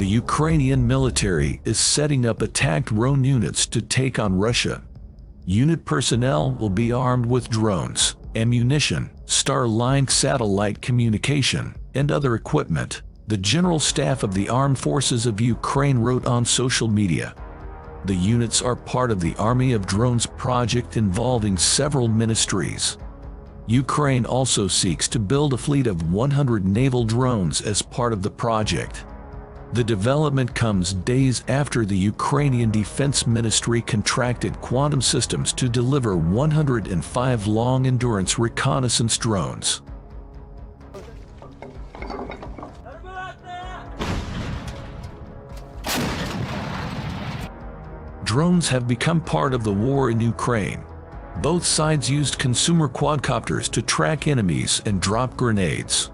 The Ukrainian military is setting up attack drone units to take on Russia. Unit personnel will be armed with drones, ammunition, Starlink satellite communication, and other equipment, the General Staff of the Armed Forces of Ukraine wrote on social media. The units are part of the Army of Drones project involving several ministries. Ukraine also seeks to build a fleet of 100 naval drones as part of the project. The development comes days after the Ukrainian Defense Ministry contracted Quantum Systems to deliver 105 long-endurance reconnaissance drones. Drones have become part of the war in Ukraine. Both sides used consumer quadcopters to track enemies and drop grenades.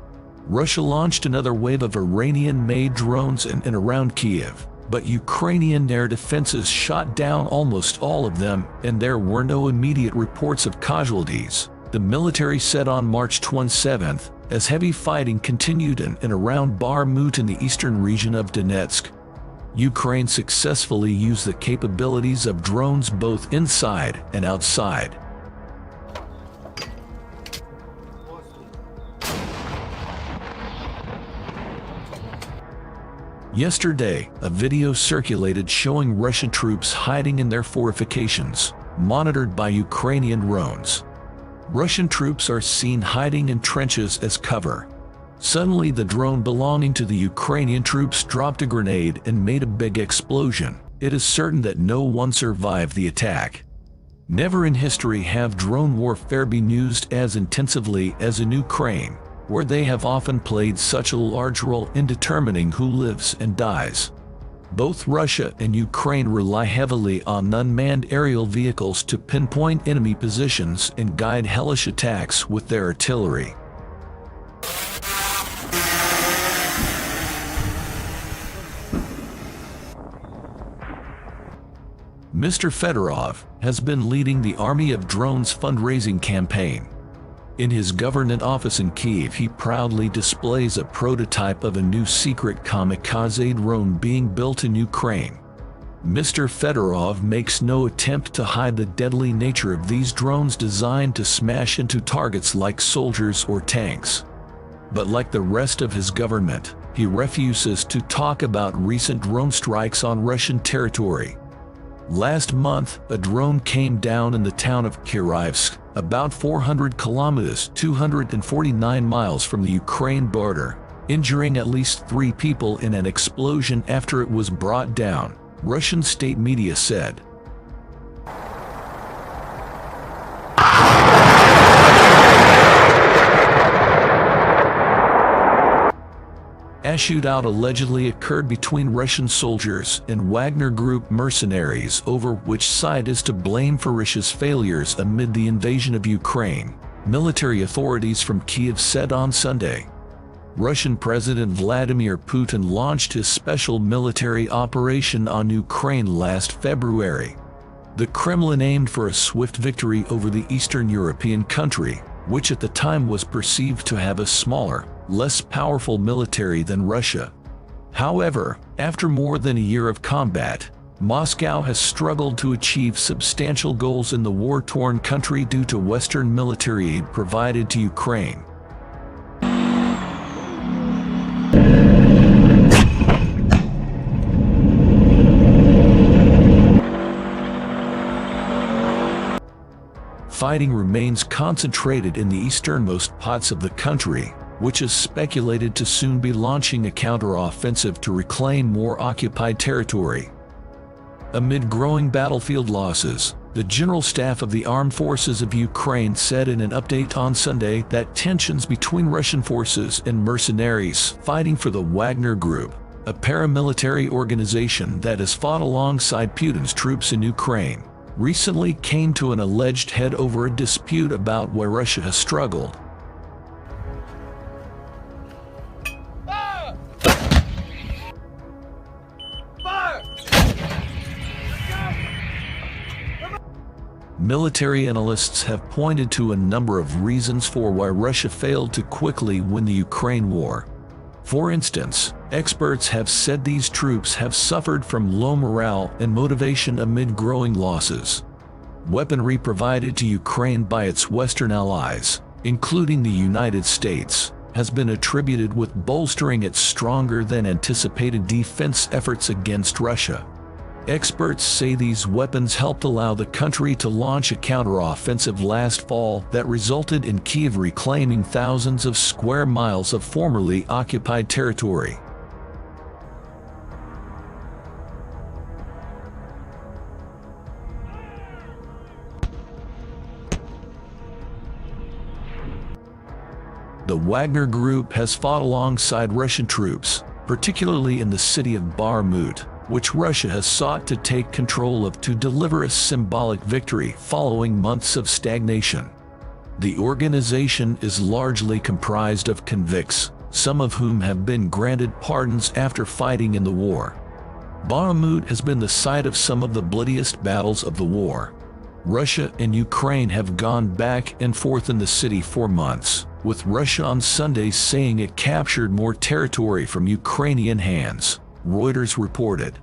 Russia launched another wave of Iranian-made drones in and around Kiev, but Ukrainian air defenses shot down almost all of them, and there were no immediate reports of casualties, the military said on March 27, as heavy fighting continued in and around Bakhmut in the eastern region of Donetsk. Ukraine successfully used the capabilities of drones both inside and outside. Yesterday, a video circulated showing Russian troops hiding in their fortifications, monitored by Ukrainian drones. Russian troops are seen hiding in trenches as cover. Suddenly, the drone belonging to the Ukrainian troops dropped a grenade and made a big explosion. It is certain that no one survived the attack. Never in history have drone warfare been used as intensively as in Ukraine, where they have often played such a large role in determining who lives and dies. Both Russia and Ukraine rely heavily on unmanned aerial vehicles to pinpoint enemy positions and guide hellish attacks with their artillery. Mr. Fedorov has been leading the Army of Drones fundraising campaign. In his government office in Kyiv, he proudly displays a prototype of a new secret kamikaze drone being built in Ukraine. Mr. Fedorov makes no attempt to hide the deadly nature of these drones designed to smash into targets like soldiers or tanks. But like the rest of his government, he refuses to talk about recent drone strikes on Russian territory. Last month, a drone came down in the town of Kiryvsk, about 400 kilometers (249 miles) from the Ukraine border, injuring at least 3 people in an explosion after it was brought down, Russian state media said. A shootout allegedly occurred between Russian soldiers and Wagner Group mercenaries over which side is to blame for Russia's failures amid the invasion of Ukraine, military authorities from Kyiv said on Sunday. Russian President Vladimir Putin launched his special military operation on Ukraine last February. The Kremlin aimed for a swift victory over the Eastern European country, which at the time was perceived to have a smaller, less powerful military than Russia. However, after more than a year of combat, Moscow has struggled to achieve substantial goals in the war-torn country due to Western military aid provided to Ukraine. Fighting remains concentrated in the easternmost parts of the country, which is speculated to soon be launching a counter-offensive to reclaim more occupied territory. Amid growing battlefield losses, the General Staff of the Armed Forces of Ukraine said in an update on Sunday that tensions between Russian forces and mercenaries fighting for the Wagner Group, a paramilitary organization that has fought alongside Putin's troops in Ukraine, recently came to an alleged head over a dispute about where Russia has struggled. Military analysts have pointed to a number of reasons for why Russia failed to quickly win the Ukraine war. For instance, Experts have said these troops have suffered from low morale and motivation amid growing losses. Weaponry provided to Ukraine by its Western allies, including the United States, has been attributed with bolstering its stronger-than-anticipated defense efforts against Russia. Experts say these weapons helped allow the country to launch a counteroffensive last fall that resulted in Kyiv reclaiming thousands of square miles of formerly occupied territory. The Wagner Group has fought alongside Russian troops, particularly in the city of Bakhmut, which Russia has sought to take control of to deliver a symbolic victory following months of stagnation. The organization is largely comprised of convicts, some of whom have been granted pardons after fighting in the war. Bakhmut has been the site of some of the bloodiest battles of the war. Russia and Ukraine have gone back and forth in the city for months, with Russia on Sunday saying it captured more territory from Ukrainian hands, Reuters reported.